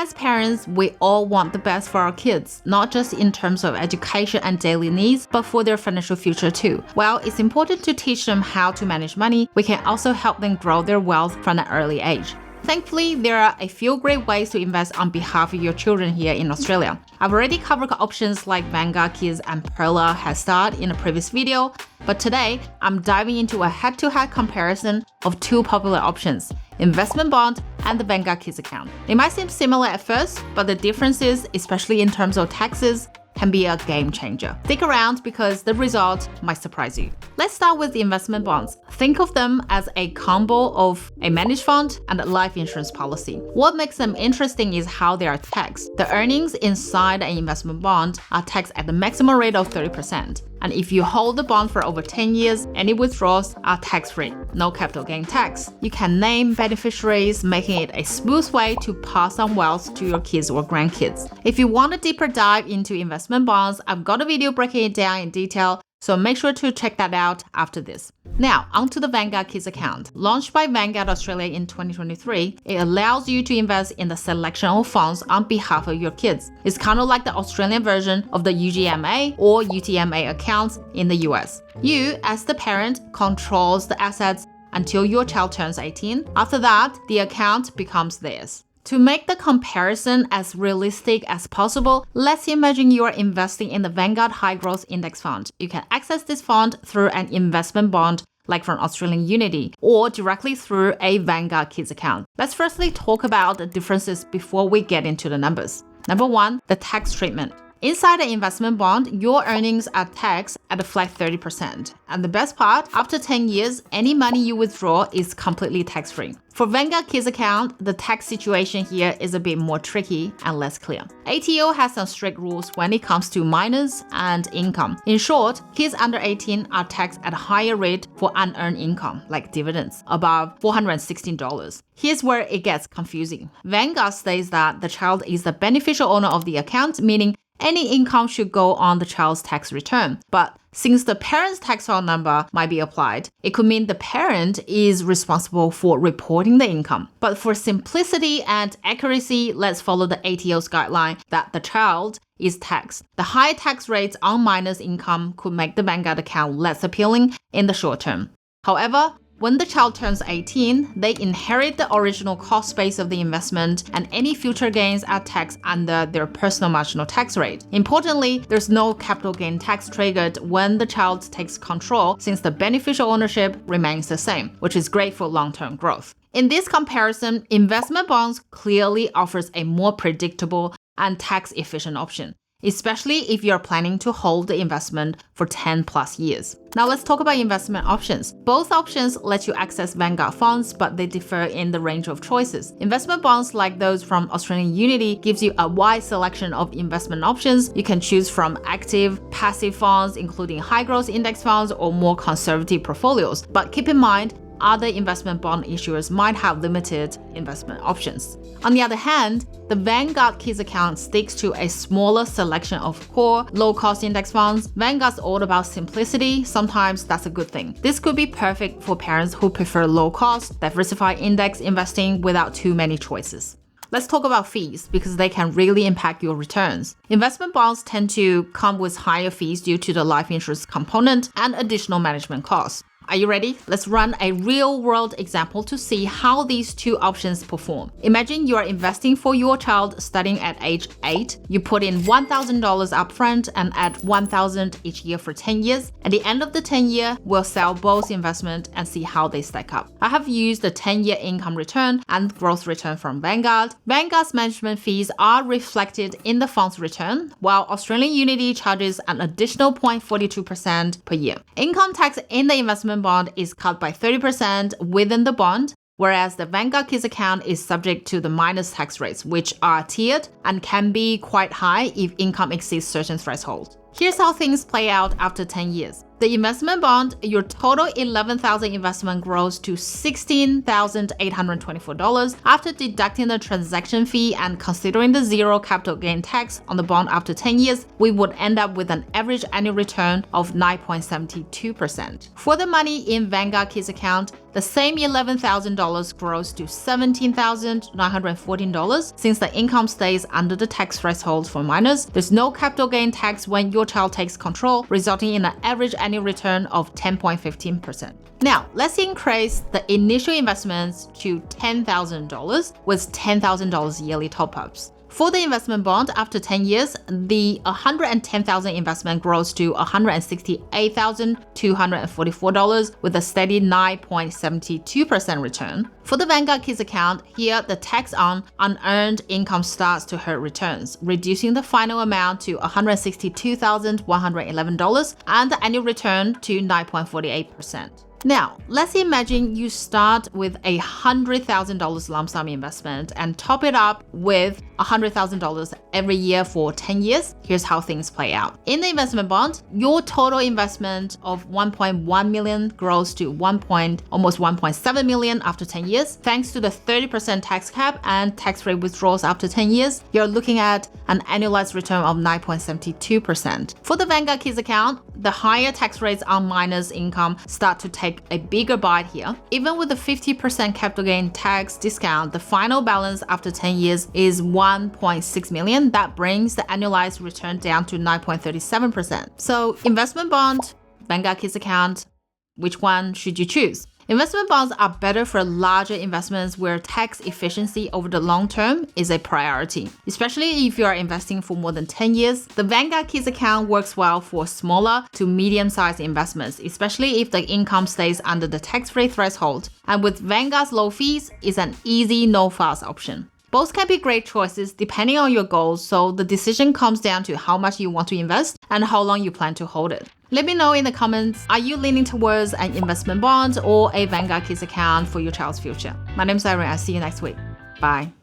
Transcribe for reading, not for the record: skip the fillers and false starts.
As parents, we all want the best for our kids, not just in terms of education and daily needs, but for their financial future too. While it's important to teach them how to manage money, we can also help them grow their wealth from an early age. Thankfully, there are a few great ways to invest on behalf of your children here in Australia. I've already covered options like Vanguard Kids and Perla Head Start in a previous video, but today I'm diving into a head-to-head comparison of two popular options, investment bond and the Vanguard Kids account. They might seem similar at first, but the differences, especially in terms of taxes, can be a game changer. Stick around because the result might surprise you. Let's start with the investment bonds. Think of them as a combo of a managed fund and a life insurance policy. What makes them interesting is how they are taxed. The earnings inside an investment bond are taxed at the maximum rate of 30%. And if you hold the bond for over 10 years, any withdrawals are tax-free, no capital gain tax. You can name beneficiaries, making it a smooth way to pass on wealth to your kids or grandkids. If you want a deeper dive into investment bonds, I've got a video breaking it down in detail, so make sure to check that out after this. Now, onto the Vanguard Kids account. Launched by Vanguard Australia in 2023, it allows you to invest in the selection of funds on behalf of your kids. It's kind of like the Australian version of the UGMA or UTMA accounts in the US. You, as the parent, controls the assets until your child turns 18. After that, the account becomes theirs. To make the comparison as realistic as possible, let's imagine you are investing in the Vanguard High Growth Index Fund. You can access this fund through an investment bond like from Australian Unity or directly through a Vanguard Kids account. Let's firstly talk about the differences before we get into the numbers. Number one, the tax treatment. Inside an investment bond, your earnings are taxed at a flat 30%. And the best part, after 10 years, any money you withdraw is completely tax-free. For Vanguard Kids account, the tax situation here is a bit more tricky and less clear. ATO has some strict rules when it comes to minors and income. In short, kids under 18 are taxed at a higher rate for unearned income, like dividends, above $416. Here's where it gets confusing. Vanguard states that the child is the beneficial owner of the account, meaning any income should go on the child's tax return. But since the parent's tax file number might be applied, it could mean the parent is responsible for reporting the income. But for simplicity and accuracy, let's follow the ATO's guideline that the child is taxed. The high tax rates on minors' income could make the Vanguard account less appealing in the short term. However, when the child turns 18, they inherit the original cost base of the investment, and any future gains are taxed under their personal marginal tax rate. Importantly, there's no capital gain tax triggered when the child takes control, since the beneficial ownership remains the same, which is great for long-term growth. In this comparison, investment bonds clearly offers a more predictable and tax-efficient option, especially if you're planning to hold the investment for 10 plus years. Now let's talk about investment options. Both options let you access Vanguard funds, but they differ in the range of choices. Investment bonds like those from Australian Unity gives you a wide selection of investment options. You can choose from active, passive funds, including high growth index funds or more conservative portfolios. But keep in mind, other investment bond issuers might have limited investment options. On the other hand, the Vanguard Kids account sticks to a smaller selection of core, low-cost index funds. Vanguard's all about simplicity. Sometimes that's a good thing. This could be perfect for parents who prefer low-cost, diversified index investing without too many choices. Let's talk about fees because they can really impact your returns. Investment bonds tend to come with higher fees due to the life insurance component and additional management costs. Are you ready? Let's run a real-world example to see how these two options perform. Imagine you are investing for your child starting at age 8. You put in $1,000 upfront and add $1,000 each year for 10 years. At the end of the 10 year, we'll sell both investment and see how they stack up. I have used the 10-year income return and growth return from Vanguard. Vanguard's management fees are reflected in the fund's return, while Australian Unity charges an additional 0.42% per year. Income tax in the investment bond is cut by 30% within the bond, whereas the Vanguard Kids account is subject to the minus tax rates, which are tiered and can be quite high if income exceeds certain thresholds. Here's how things play out after 10 years. The investment bond, your total $11,000 investment grows to $16,824 after deducting the transaction fee and considering the zero capital gain tax on the bond after 10 years, we would end up with an average annual return of 9.72%. For the money in Vanguard Kids account, the same $11,000 grows to $17,914 since the income stays under the tax threshold for minors. There's no capital gain tax when your child takes control, resulting in an average annual return of 10.15%. Now, let's increase the initial investments to $10,000 with $10,000 yearly top-ups. For the investment bond, after 10 years, the $110,000 investment grows to $168,244 with a steady 9.72% return. For the Vanguard Kids account, here the tax on unearned income starts to hurt returns, reducing the final amount to $162,111 and the annual return to 9.48%. Now, let's imagine you start with a $100,000 lump sum investment and top it up with $100,000 every year for 10 years. Here's how things play out. In the investment bond, your total investment of $1.1 million grows to almost $1.7 million after 10 years. Thanks to the 30% tax cap and tax-free withdrawals after 10 years, you're looking at an annualized return of 9.72%. For the Vanguard Kids account, the higher tax rates on minors' income start to take a bigger bite here. Even with the 50% capital gain tax discount, the final balance after 10 years is $1.6 million. That brings the annualized return down to 9.37%. So investment bond, Vanguard Kids account, which one should you choose? Investment bonds are better for larger investments where tax efficiency over the long term is a priority, especially if you are investing for more than 10 years. The Vanguard Kids account works well for smaller to medium-sized investments, especially if the income stays under the tax-free threshold. And with Vanguard's low fees, it's an easy, no-fuss option. Both can be great choices depending on your goals, so the decision comes down to how much you want to invest and how long you plan to hold it. Let me know in the comments, are you leaning towards an investment bond or a Vanguard Kids account for your child's future? My name is Irene, I'll see you next week. Bye.